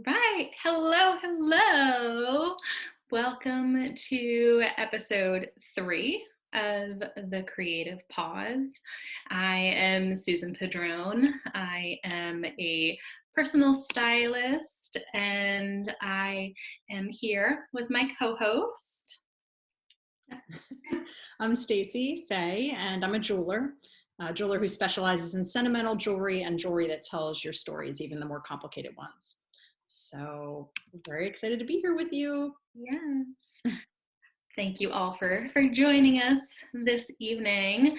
Right. Hello, hello. Welcome to episode 3 of the Creative Pause. I am Susan Padron. I am a personal stylist and I am here with my co-host. I'm Stacey Faye, and I'm a jeweler who specializes in sentimental jewelry and jewelry that tells your stories, even the more complicated ones. So I'm very excited to be here with you. Yes. Thank you all for joining us this evening.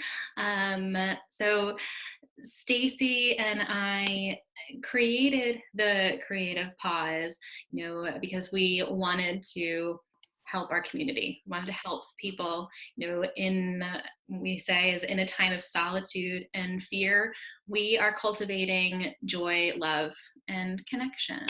So Stacey and I created the Creative Pause, because we wanted to help our community, wanted to help people, in we say is in a time of solitude and fear, we are cultivating joy, love, and connection.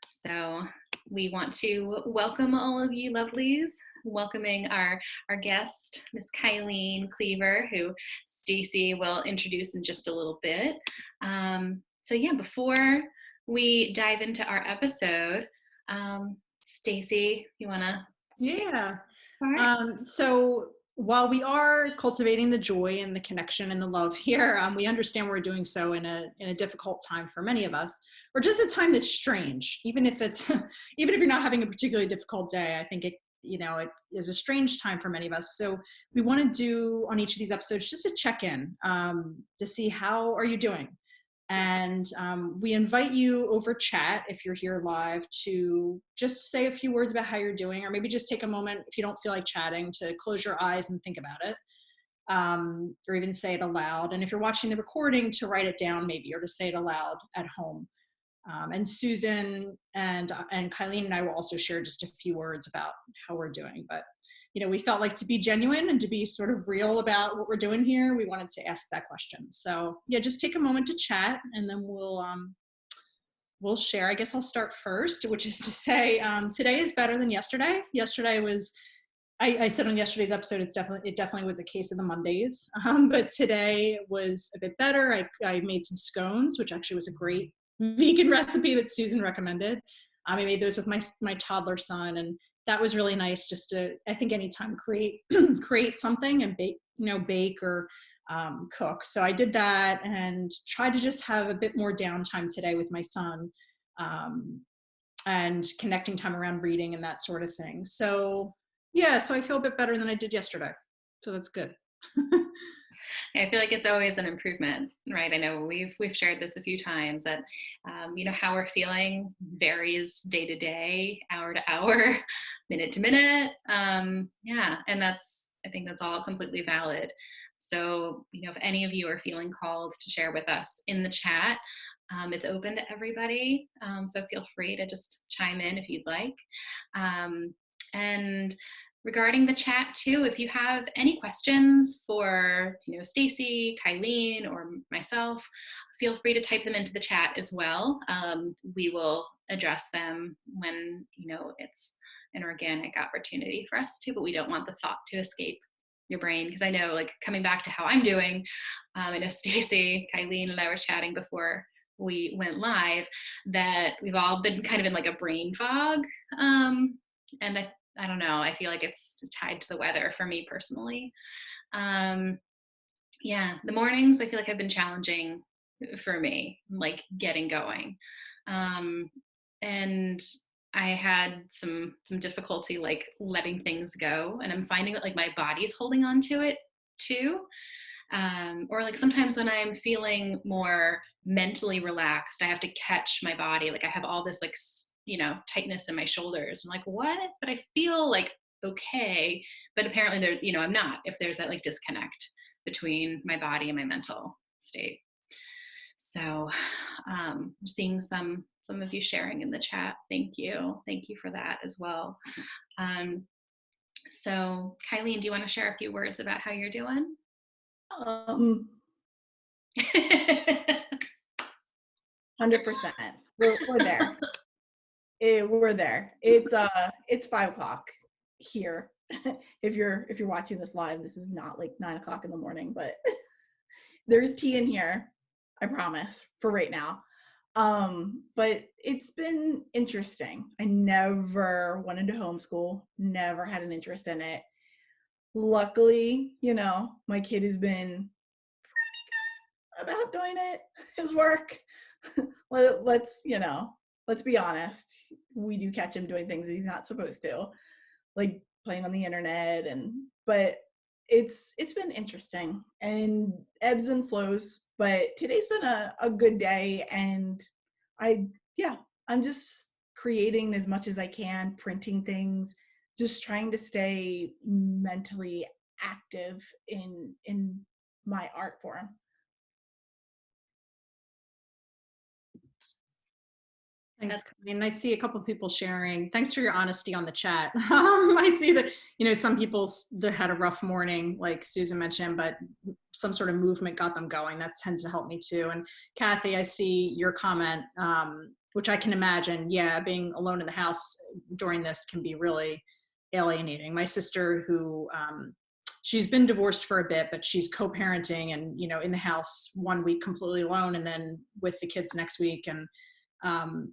So we want to welcome all of you lovelies, welcoming our guest, Miss Kylene Cleaver, who Stacey will introduce in just a little bit. So yeah, before we dive into our episode, Stacey, you want to Yeah. start? So while we are cultivating the joy and the connection and the love here, we understand we're doing so in a difficult time for many of us, or just a time that's strange. Even if it's even if you're not having a particularly difficult day, I think it is a strange time for many of us. So we want to do on each of these episodes just a check-in to see how are you doing. And we invite you over chat, if you're here live, to just say a few words about how you're doing, or maybe just take a moment, if you don't feel like chatting, to close your eyes and think about it, or even say it aloud. And if you're watching the recording, to write it down maybe, or to say it aloud at home. And Susan and Kylene and I will also share just a few words about how we're doing. But we felt like, to be genuine and to be sort of real about what we're doing here, we wanted to ask that question. So yeah, just take a moment to chat, and then we'll share. I guess I'll start first, which is to say, today is better than yesterday. Yesterday was, I said on yesterday's episode, it definitely was a case of the Mondays, but today was a bit better. I made some scones, which actually was a great vegan recipe that Susan recommended. I made those with my toddler son, and that was really nice. Just to, I think, anytime create create something and bake or cook. So I did that and tried to just have a bit more downtime today with my son, and connecting time around reading and that sort of thing. So yeah, so I feel a bit better than I did yesterday. So that's good. I feel like it's always an improvement, right? I know we've shared this a few times that how we're feeling varies day to day, hour to hour, minute to minute. Yeah, and I think that's all completely valid. So if any of you are feeling called to share with us in the chat, it's open to everybody. So feel free to just chime in if you'd like. And regarding the chat too, if you have any questions for Stacey, Kylene, or myself, feel free to type them into the chat as well. We will address them when it's an organic opportunity for us to, but we don't want the thought to escape your brain, because I know, like, coming back to how I'm doing, I know Stacey, Kylene, and I were chatting before we went live that we've all been kind of in like a brain fog, and I don't know, I feel like it's tied to the weather for me personally. Yeah, the mornings I feel like have been challenging for me, like getting going. And I had some difficulty like letting things go, and I'm finding that like my body's holding on to it too. Or like sometimes when I'm feeling more mentally relaxed, I have to catch my body. Like I have all this like tightness in my shoulders. I'm like, what? But I feel like okay. But apparently there, I'm not, if there's that like disconnect between my body and my mental state. So seeing some of you sharing in the chat. Thank you. Thank you for that as well. So Kylene, do you want to share a few words about how you're doing? 100%. We're there. We're there. It's 5:00 here. If you're watching this live, this is not like 9:00 in the morning, but there's tea in here, I promise, for right now. But it's been interesting. I never wanted to homeschool, never had an interest in it. Luckily, my kid has been about doing it, his work. Let's be honest. We do catch him doing things he's not supposed to, like playing on the internet, but it's been interesting and ebbs and flows. But today's been a good day, and I yeah, I'm just creating as much as I can, printing things, just trying to stay mentally active in my art form. Thanks, Kylene. I see a couple of people sharing. Thanks for your honesty on the chat. I see that, some people that had a rough morning, like Susan mentioned, but some sort of movement got them going. That tends to help me too. And Kathy, I see your comment, which I can imagine. Yeah, being alone in the house during this can be really alienating. My sister, who she's been divorced for a bit, but she's co-parenting and, in the house 1 week completely alone and then with the kids next week. And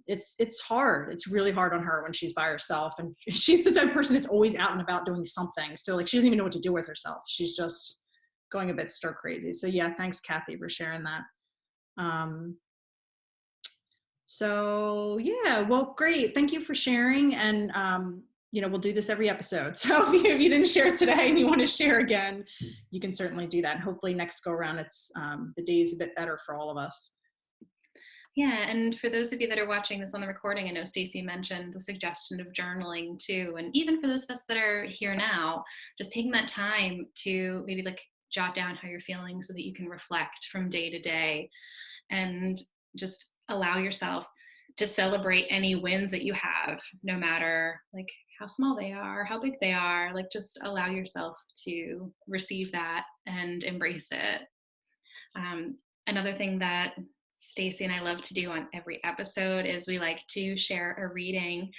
it's hard. It's really hard on her when she's by herself, and she's the type of person that's always out and about doing something. So like, she doesn't even know what to do with herself. She's just going a bit stir crazy. So yeah, thanks Kathy for sharing that. So yeah, well, great. Thank you for sharing. And we'll do this every episode. So if you didn't share today and you want to share again, you can certainly do that. And hopefully next go around, it's the day's a bit better for all of us. Yeah, and for those of you that are watching this on the recording, I know Stacey mentioned the suggestion of journaling too. And even for those of us that are here now, just taking that time to maybe like jot down how you're feeling so that you can reflect from day to day and just allow yourself to celebrate any wins that you have, no matter like how small they are, how big they are, like just allow yourself to receive that and embrace it. Another thing that Stacey and I love to do on every episode is we like to share a reading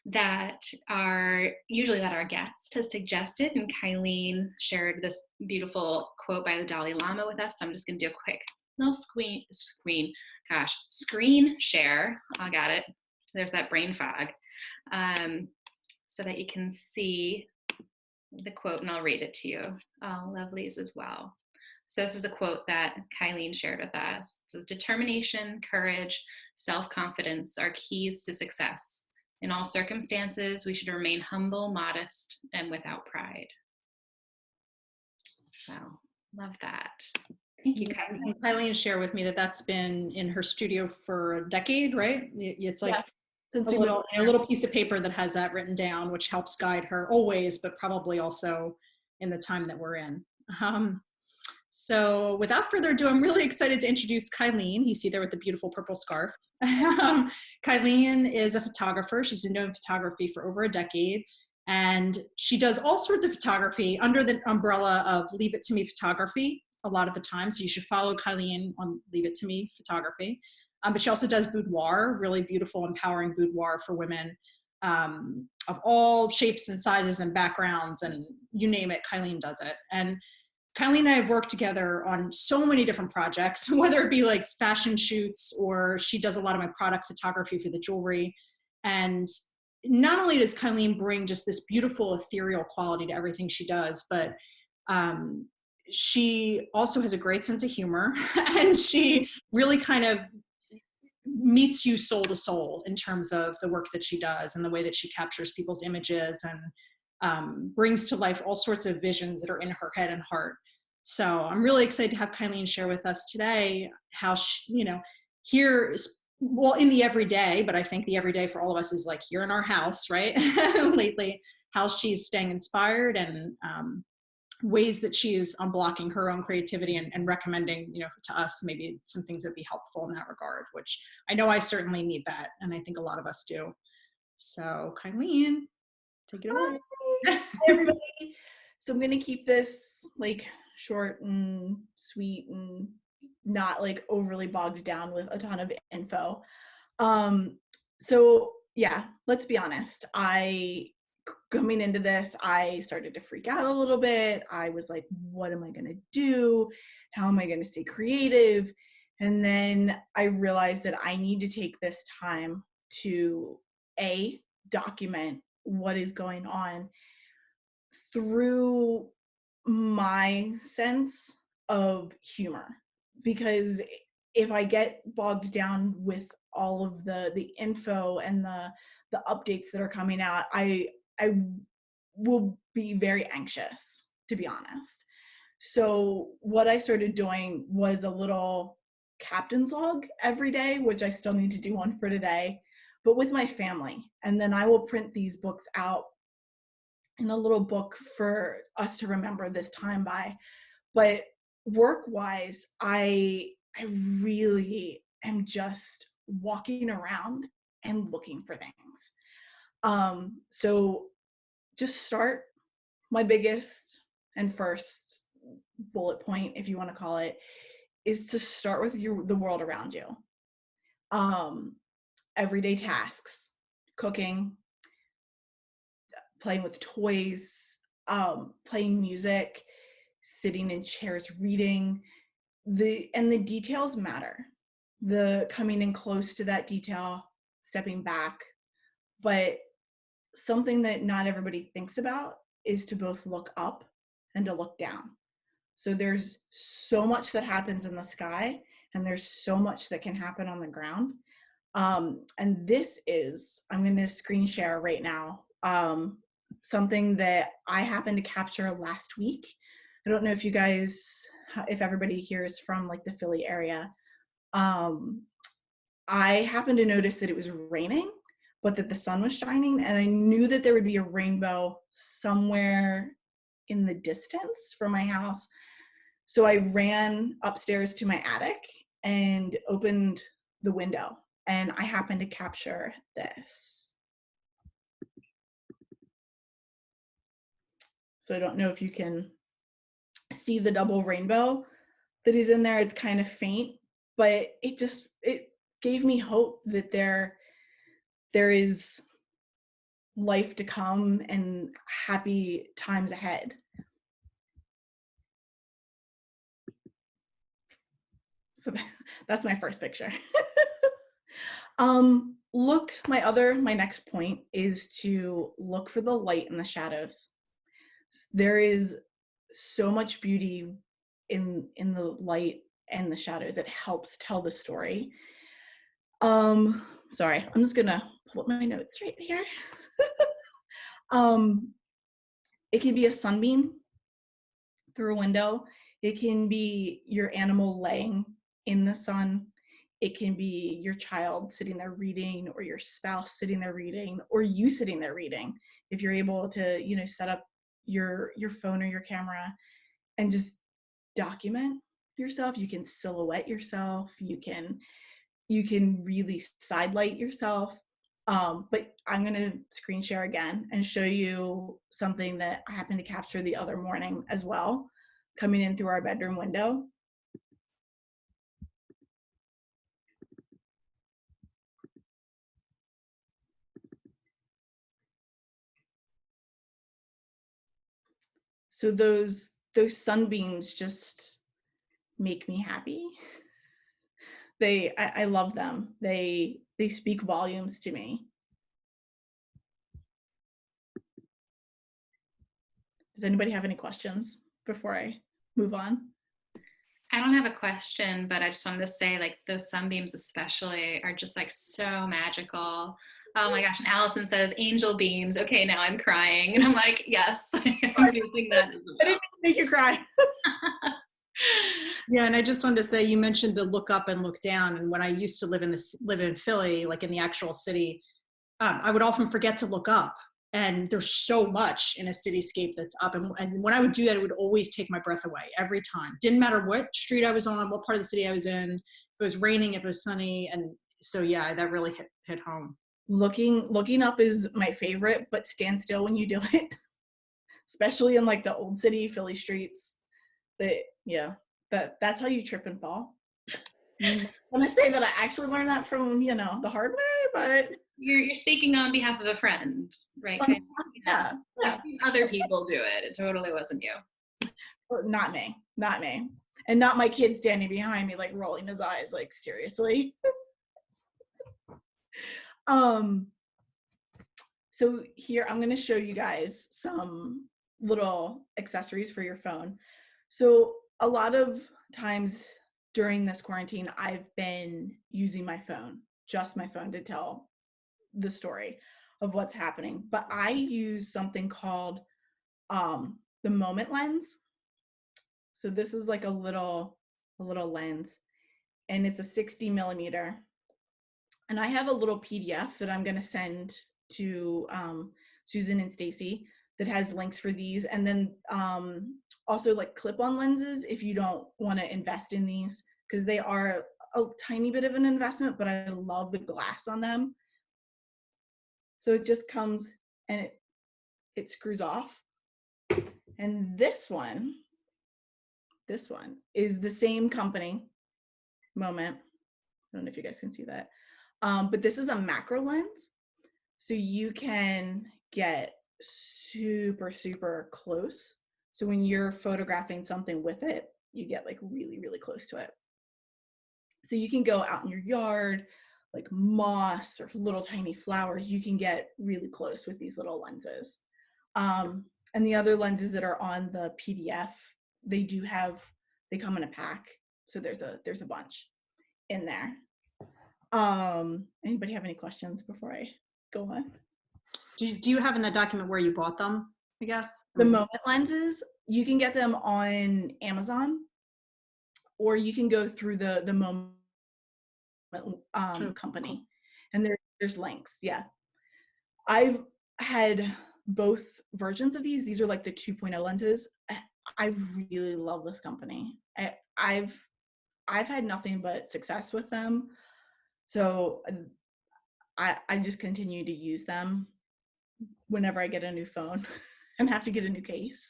that our guest has suggested, and Kylene shared this beautiful quote by the Dalai Lama with us. So I'm just going to do a quick little screen share. I got it. There's that brain fog, so that you can see the quote, and I'll read it to you, lovelies, as well. So this is a quote that Kylene shared with us. It says, "Determination, courage, self-confidence are keys to success. In all circumstances, we should remain humble, modest, and without pride." So, love that. Thank you, Kylene. Kylene shared with me that that's been in her studio for a decade, right? It's like a little piece of paper that has that written down, which helps guide her always, but probably also in the time that we're in. So without further ado, I'm really excited to introduce Kylene. You see there with the beautiful purple scarf. Kylene is a photographer. She's been doing photography for over a decade, and she does all sorts of photography under the umbrella of Leave It To Me Photography a lot of the time. So you should follow Kylene on Leave It To Me Photography. But she also does boudoir, really beautiful, empowering boudoir for women of all shapes and sizes and backgrounds, and you name it, Kylene does it. And Kylene and I have worked together on so many different projects, whether it be like fashion shoots, or she does a lot of my product photography for the jewelry. And not only does Kylene bring just this beautiful ethereal quality to everything she does, but she also has a great sense of humor, and she really kind of meets you soul to soul in terms of the work that she does and the way that she captures people's images and brings to life all sorts of visions that are in her head and heart. So I'm really excited to have Kylene share with us today how she, here, well, in the everyday, but I think the everyday for all of us is like here in our house, right? Lately, how she's staying inspired, and ways that she is unblocking her own creativity and recommending, to us maybe some things that be helpful in that regard, which I know I certainly need that. And I think a lot of us do. So Kylene, take it away. Hi, everybody. So I'm going to keep this like short and sweet and not like overly bogged down with a ton of info. So yeah, let's be honest. Coming into this, I started to freak out a little bit. I was like, what am I going to do? How am I going to stay creative? And then I realized that I need to take this time to document what is going on through my sense of humor. Because if I get bogged down with all of the info and the updates that are coming out, I will be very anxious, to be honest. So what I started doing was a little captain's log every day, which I still need to do one for today, but with my family. And then I will print these books out in a little book for us to remember this time by. But work-wise, I really am just walking around and looking for things. So just start. My biggest and first bullet point, if you want to call it, is to start with the world around you. Everyday tasks, cooking, playing with toys, playing music, sitting in chairs reading. The details matter. The coming in close to that detail, stepping back. But something that not everybody thinks about is to both look up and to look down. So there's so much that happens in the sky, and there's so much that can happen on the ground. And this is, I'm going to screen share right now, something that I happened to capture last week. I don't know if you guys, if everybody here is from like the Philly area. I happened to notice that it was raining, but that the sun was shining, and I knew that there would be a rainbow somewhere in the distance from my house. So I ran upstairs to my attic and opened the window, and I happened to capture this. So I don't know if you can see the double rainbow that is in there. It's kind of faint, but it gave me hope that there is life to come and happy times ahead. So that's my first picture. My next point is to look for the light in the shadows. There is so much beauty in the light and the shadows. It helps tell the story. Sorry, I'm just gonna pull up my notes right here. It can be a sunbeam through a window. It can be your animal laying in the sun. It can be your child sitting there reading, or your spouse sitting there reading, or you sitting there reading. If you're able to, set up your phone or your camera and just document yourself. You can silhouette yourself. You can really sidelight yourself. But I'm going to screen share again and show you something that I happened to capture the other morning as well, coming in through our bedroom window. So those sunbeams just make me happy. I love them. They speak volumes to me. Does anybody have any questions before I move on? I don't have a question, but I just wanted to say, like, those sunbeams especially are just like so magical. Oh my gosh. And Allison says angel beams. Okay, now I'm crying. And I'm like, yes, I'm feeling that as well. I didn't make you cry. Yeah, and I just wanted to say, you mentioned the look up and look down. And when I used to live in Philly, like in the actual city, I would often forget to look up. And there's so much in a cityscape that's up. And when I would do that, it would always take my breath away every time. Didn't matter what street I was on, what part of the city I was in. If it was raining, if it was sunny. And so, yeah, that really hit home. Looking up is my favorite, but stand still when you do it, especially in like the old city Philly streets. That's how you trip and fall. I'm gonna say that I actually learned that from the hard way, but you're speaking on behalf of a friend, right? Yeah. I've seen other people do it. It totally wasn't you. Not me. And not my kid standing behind me, like rolling his eyes, like, seriously. um, so here, I'm gonna show you guys some little accessories for your phone. So a lot of times during this quarantine, I've been using my phone, just my phone, to tell the story of what's happening. But I use something called the moment lens. So this is like a little lens, and it's a 60 millimeter. And I have a little PDF that I'm going to send to Susan and Stacey that has links for these, and then also like clip-on lenses if you don't want to invest in these, because they are a tiny bit of an investment, but I love the glass on them. So it just comes and it screws off. And this one is the same company, Moment. I don't know if you guys can see that. But this is a macro lens. So you can get super, super close. So when you're photographing something with it, you get like really, really close to it. So you can go out in your yard, like moss or little tiny flowers, you can get really close with these little lenses. And the other lenses that are on the PDF, they come in a pack. So there's a bunch in there. Anybody have any questions before I go on? Do you have in the document where you bought them, I guess? The Moment lenses, you can get them on Amazon, or you can go through the Moment company, and there's links. Yeah, I've had both versions of these. These are like the 2.0 lenses. I really love this company. I've had nothing but success with them, so I just continue to use them whenever I get a new phone and have to get a new case.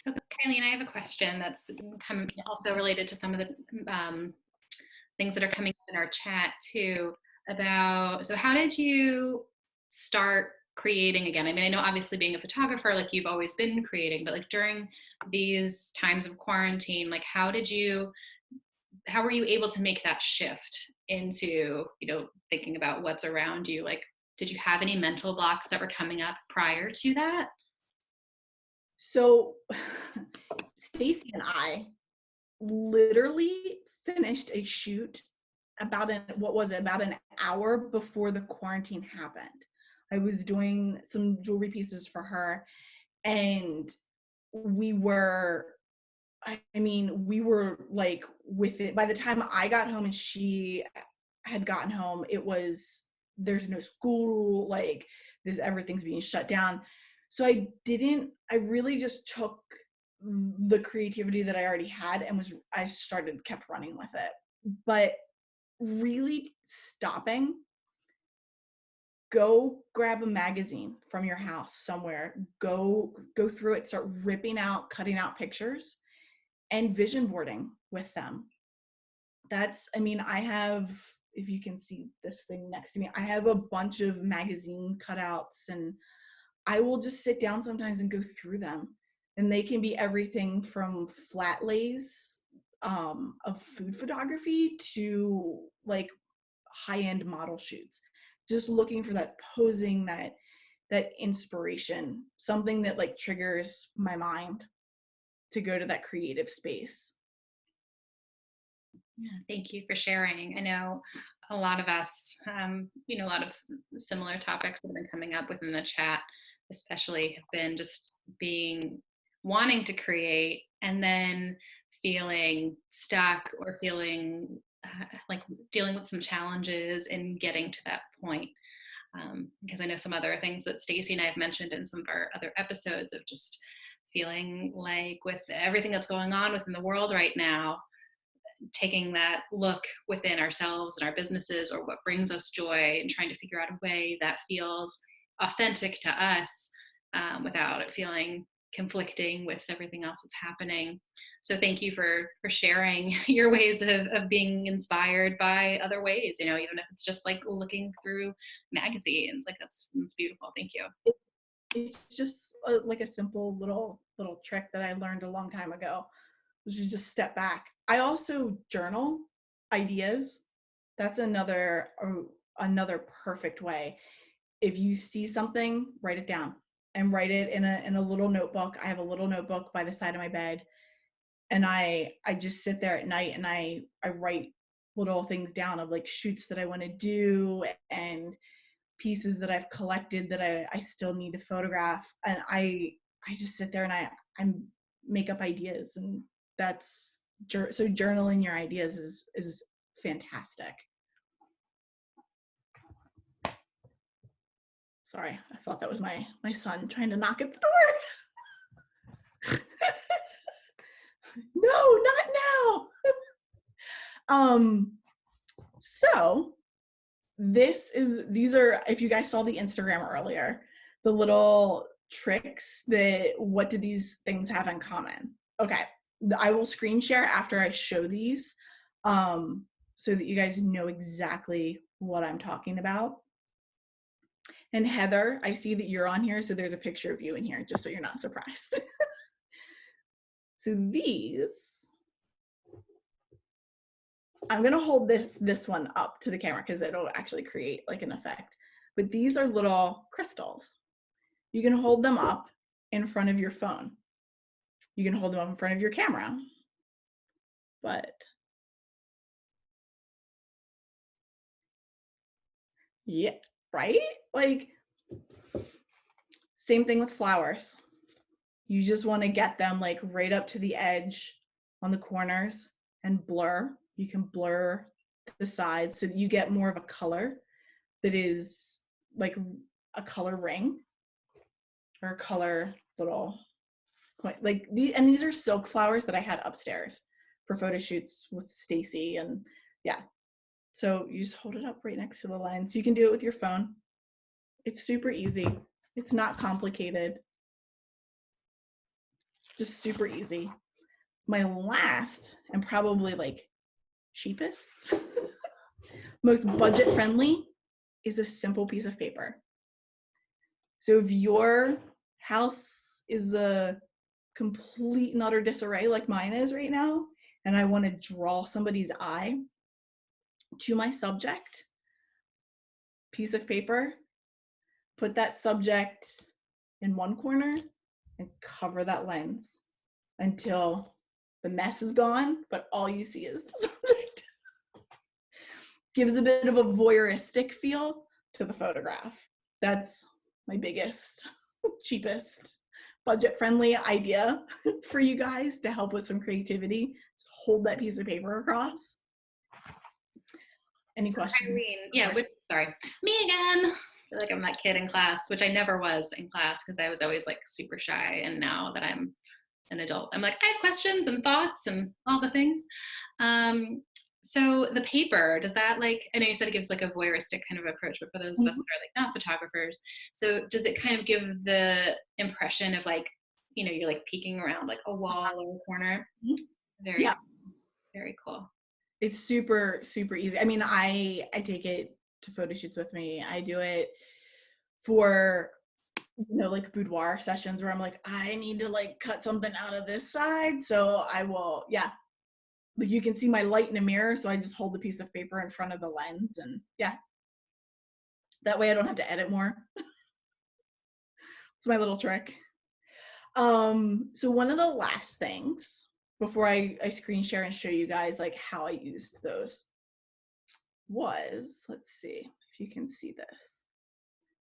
Okay, Kylene, I have a question that's also related to some of the things that are coming up in our chat too, about, so how did you start creating again? I mean, I know obviously being a photographer, like you've always been creating, but like during these times of quarantine, like how were you able to make that shift into, thinking about what's around you? Like, did you have any mental blocks that were coming up prior to that? So Stacey and I literally finished a shoot about an hour before the quarantine happened. I was doing some jewelry pieces for her, and we were like with it. By the time I got home and she had gotten home, there's no school, like everything's being shut down. So I really just took the creativity that I already had and kept running with it. But really stopping, go grab a magazine from your house somewhere, go through it, start cutting out pictures and vision boarding with them. I have, if you can see this thing next to me, I have a bunch of magazine cutouts, and I will just sit down sometimes and go through them. And they can be everything from flat lays of food photography to like high-end model shoots. Just looking for that posing, that inspiration, something that like triggers my mind to go to that creative space. Yeah, thank you for sharing. I know a lot of us, a lot of similar topics that have been coming up within the chat, especially have been just wanting to create and then feeling stuck or feeling like dealing with some challenges and getting to that point. Because I know some other things that Stacey and I have mentioned in some of our other episodes of just feeling like with everything that's going on within the world right now, taking that look within ourselves and our businesses, or what brings us joy, and trying to figure out a way that feels authentic to us, without it feeling conflicting with everything else that's happening. So thank you for sharing your ways of being inspired by other ways, even if it's just like looking through magazines. Like that's beautiful. Thank you. it's just like a simple little trick that I learned a long time ago, which is just step back. I also journal ideas. That's another perfect way. If you see something, write it down and write it in a little notebook. I have a little notebook by the side of my bed, and I just sit there at night and I write little things down of like shoots that I want to do and pieces that I've collected that I still need to photograph. And I just sit there and I make up ideas, and that's so journaling your ideas is fantastic. Sorry, I thought that was my son trying to knock at the door. No, not now. So these are, if you guys saw the Instagram earlier, the little tricks that, what do these things have in common? Okay, I will screen share after I show these, so that you guys know exactly what I'm talking about. And Heather, I see that you're on here, so there's a picture of you in here, just so you're not surprised. So these, I'm gonna hold this one up to the camera because it'll actually create like an effect. But these are little crystals. You can hold them up in front of your phone. You can hold them up in front of your camera. But yeah, right? Like, same thing with flowers. You just want to get them like right up to the edge on the corners and blur. You can blur the sides so that you get more of a color that is like a color ring or a color little, like these. And these are silk flowers that I had upstairs for photo shoots with Stacey. And yeah, so you just hold it up right next to the lens. You can do it with your phone. It's super easy. It's not complicated. Just super easy. My last and probably like cheapest, most budget friendly is a simple piece of paper. So if your house is a complete and utter disarray like mine is right now, and I want to draw somebody's eye to my subject, piece of paper, put that subject in one corner and cover that lens until the mess is gone, but all you see is the subject. Gives a bit of a voyeuristic feel to the photograph. That's my biggest, cheapest, budget-friendly idea for you guys to help with some creativity. Just hold that piece of paper across. Any questions? Kylene, yeah, sorry, me again. I feel like I'm that kid in class, which I never was in class because I was always like super shy. And now that I'm an adult, I'm like, I have questions and thoughts and all the things. So the paper, does that, like, I know you said it gives like a voyeuristic kind of approach, but for those of us that are like not photographers, so does it kind of give the impression of like, you know, you're like peeking around like a wall or a corner? Very, yeah, very cool. It's super, super easy. I mean, I take it to photo shoots with me. I do it for, you know, like boudoir sessions where I'm like, I need to like cut something out of this side. So I will, yeah. Like you can see my light in a mirror. So I just hold the piece of paper in front of the lens and yeah. That way I don't have to edit more. It's my little trick. So one of the last things before I screen share and show you guys like how I used those was, let's see if you can see this,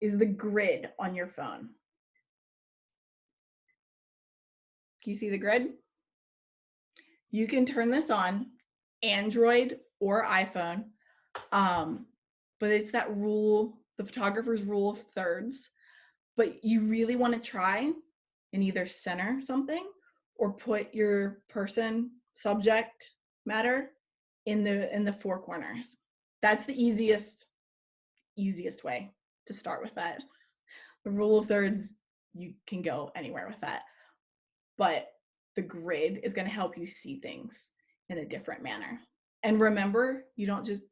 is the grid on your phone. Can you see the grid? You can turn this on, Android or iPhone, but it's that rule, the photographer's rule of thirds, but you really want to try and either center something or put your person, subject matter in the four corners. That's the easiest way to start with that. The rule of thirds, you can go anywhere with that. But the grid is going to help you see things in a different manner. And remember, don't just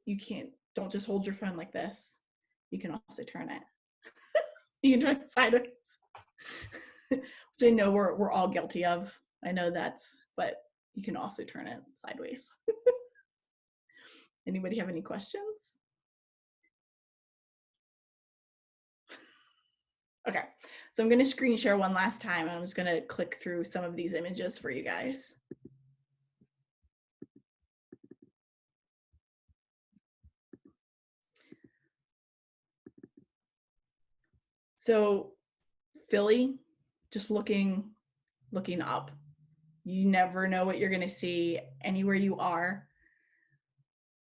hold your phone like this. You can also turn it. You can turn it sideways. which I know we're all guilty of. I know but you can also turn it sideways. Anybody have any questions? Okay, so I'm going to screen share one last time, and I'm just going to click through some of these images for you guys. So Philly, just looking up. You never know what you're going to see anywhere you are.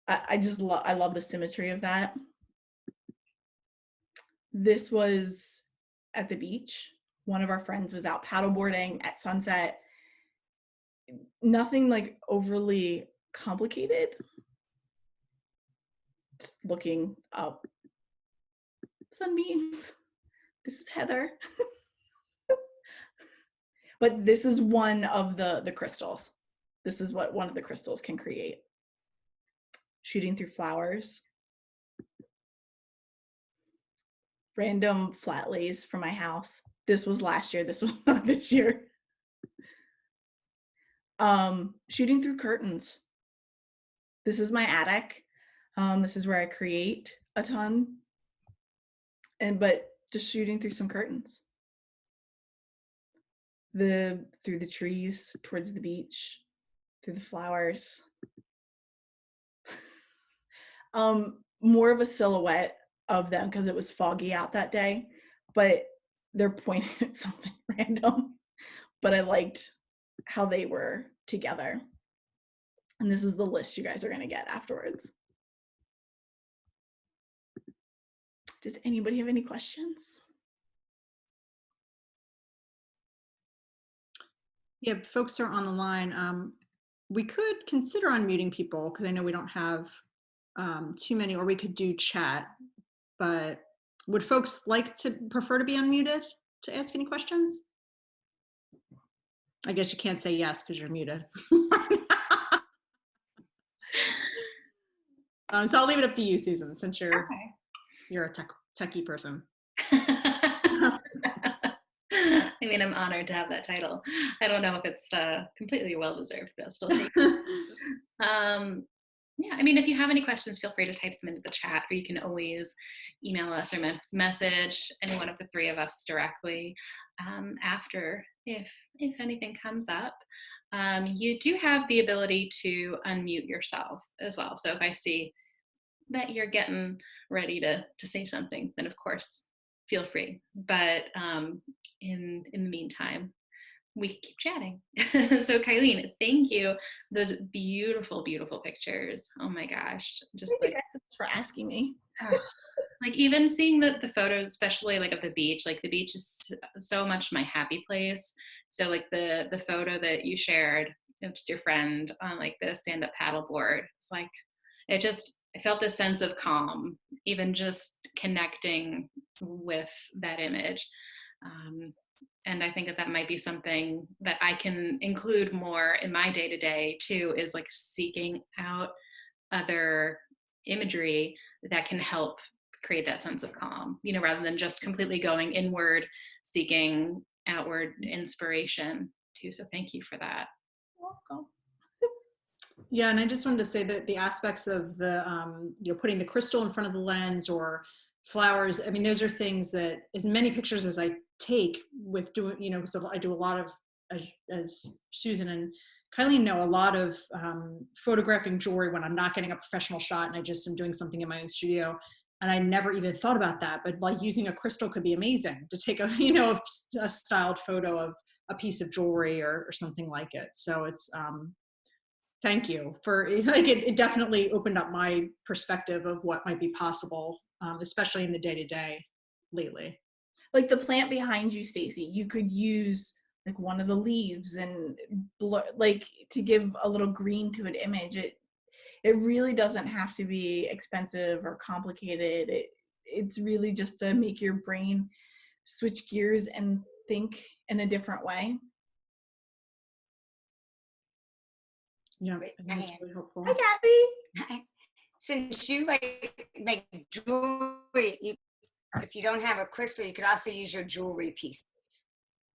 I love the symmetry of that. This was at the beach. One of our friends was out paddleboarding at sunset. Nothing like overly complicated. Just looking up. Sunbeams. This is Heather. But this is one of the crystals. This is what one of the crystals can create. Shooting through flowers. Random flat lays from my house. This was last year. This was not this year. Shooting through curtains. This is my attic. This is where I create a ton. But just shooting through some curtains. Through the trees, towards the beach, through the flowers. More of a silhouette of them because it was foggy out that day, but they're pointing at something random. But I liked how they were together. And this is the list you guys are going to get afterwards. Does anybody have any questions? Yeah, folks are on the line. We could consider unmuting people because I know we don't have too many, or we could do chat, but would folks prefer to be unmuted to ask any questions? I guess you can't say yes because you're muted. So I'll leave it up to you, Susan, since you're a techie person. I mean, I'm honored to have that title. I don't know if it's completely well-deserved, but I'll still take it. Yeah, I mean, if you have any questions, feel free to type them into the chat, or you can always email us or message any one of the three of us directly after if anything comes up. You do have the ability to unmute yourself as well. So if I see that you're getting ready to say something, then of course, feel free. But in the meantime, we can keep chatting. So Kylene, thank you. Those beautiful, beautiful pictures. Oh my gosh. Just Thank you guys for asking me. Like even seeing the photos, especially like of the beach, like the beach is so much my happy place. So like the photo that you shared of just your friend on like the stand-up paddleboard, it's like, I felt this sense of calm, even just connecting with that image. And I think that might be something that I can include more in my day-to-day too, is like seeking out other imagery that can help create that sense of calm, rather than just completely going inward, seeking outward inspiration too. So thank you for that. You're welcome. Yeah, and I just wanted to say that the aspects of the, putting the crystal in front of the lens or flowers, I mean, those are things that as many pictures as I take with doing, so I do a lot of, as Susan and Kylene know, a lot of photographing jewelry when I'm not getting a professional shot and I just am doing something in my own studio. And I never even thought about that, but like using a crystal could be amazing to take a styled photo of a piece of jewelry or something like it. So it's, thank you for, like, it definitely opened up my perspective of what might be possible, especially in the day-to-day lately. Like the plant behind you, Stacey, you could use like one of the leaves and like to give a little green to an image. It really doesn't have to be expensive or complicated. It's really just to make your brain switch gears and think in a different way. Yeah, that's really helpful. Hi, Kathy. Hi. Since you make jewelry, if you don't have a crystal, you could also use your jewelry pieces.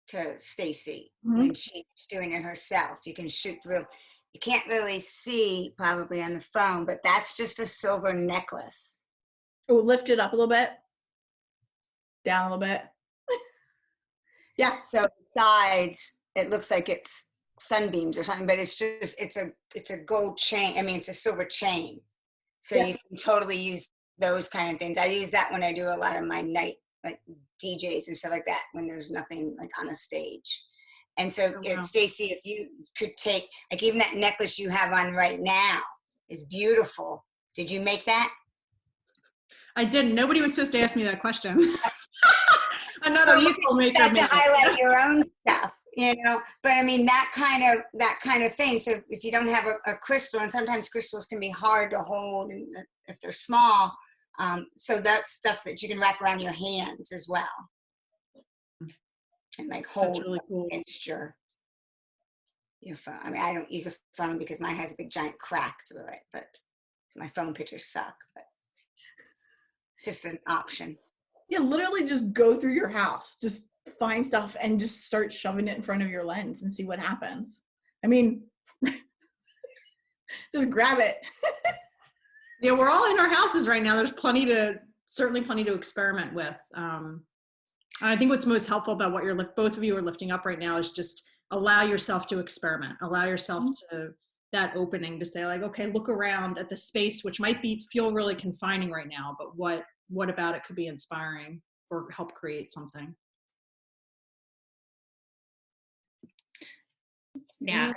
to Stacey Mhm. when she's doing it herself. You can shoot through. You can't really see probably on the phone, but that's just a silver necklace. Oh, lift it up a little bit. Down a little bit. Yeah. So besides, it looks like it's sunbeams or something, but it's just it's a gold chain. I mean, it's a silver chain. So Yeah. you can totally use those kind of things. I use that when I do a lot of my night like DJs and stuff like that when there's nothing like on a stage. And so, Oh, if wow. Stacey, if you could take like even that necklace you have on right now is beautiful. Did you make that? I didn't. Nobody was supposed to ask me that question. Another So you local can use maker that made to it. highlight your own stuff, you know. But I mean that kind of thing. So if you don't have a crystal, and sometimes crystals can be hard to hold, and if they're small, so that's stuff that you can wrap around your hands as well, and like That's hold really cool. against your phone. I mean, I don't use a phone because mine has a big giant crack through it, but so my phone pictures suck. But just an option. Yeah, literally just go through your house. Just find stuff and just start shoving it in front of your lens and see what happens. I mean, just grab it. Yeah, we're all in our houses right now. There's certainly plenty to experiment with. And I think what's most helpful about what both of you are lifting up right now is just allow yourself to experiment. Allow yourself to that opening to say like, okay, look around at the space, which might feel really confining right now, but what about it could be inspiring or help create something? Yeah,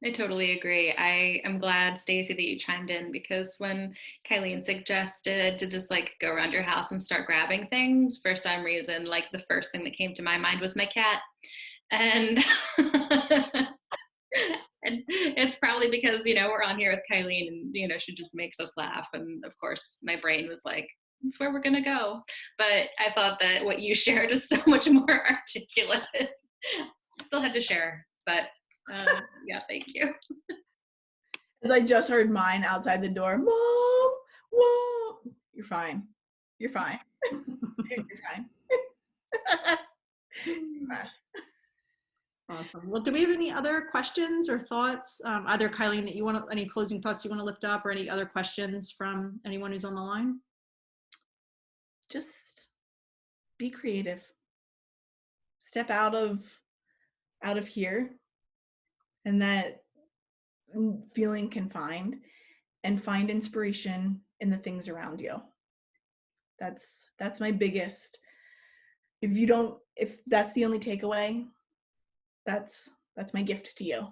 I totally agree. I am glad, Stacey, that you chimed in, because when Kylene suggested to just like go around your house and start grabbing things, for some reason, like the first thing that came to my mind was my cat. And and it's probably because, we're on here with Kylene and, she just makes us laugh. And of course, my brain was like, that's where we're going to go. But I thought that what you shared is so much more articulate. Still had to share, but yeah, thank you. I just heard mine outside the door. Mom, Mom. You're fine. You're fine. You're fine. Awesome. Well, do we have any other questions or thoughts? Either Kylene, that any closing thoughts you want to lift up, or any other questions from anyone who's on the line? Just be creative. Step out of here and that feeling confined, and find inspiration in the things around you. That's my biggest. If that's the only takeaway, that's my gift to you.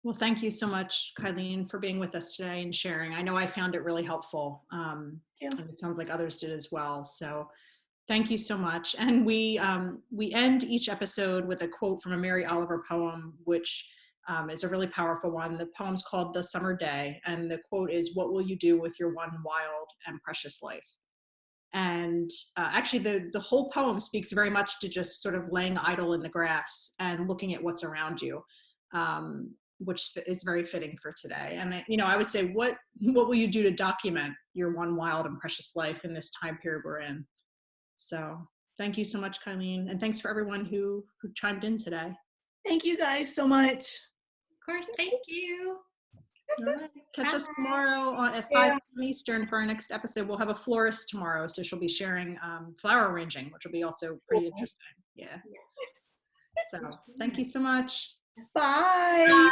Well, thank you so much, Kylene, for being with us today and sharing. I know I found it really helpful. And it sounds like others did as well. So thank you so much. And we end each episode with a quote from a Mary Oliver poem, which is a really powerful one. The poem's called The Summer Day. And the quote is, "What will you do with your one wild and precious life?" And actually, the whole poem speaks very much to just sort of laying idle in the grass and looking at what's around you. Which is very fitting for today. And I would say, what will you do to document your one wild and precious life in this time period we're in? So thank you so much, Kylene, and thanks for everyone who chimed in today. Thank you guys so much. Of course, thank you. All right. Catch us Bye. tomorrow at 5 p.m. Eastern for our next episode. We'll have a florist tomorrow, so she'll be sharing flower arranging, which will be also pretty interesting. Yeah. So thank you so much. Bye.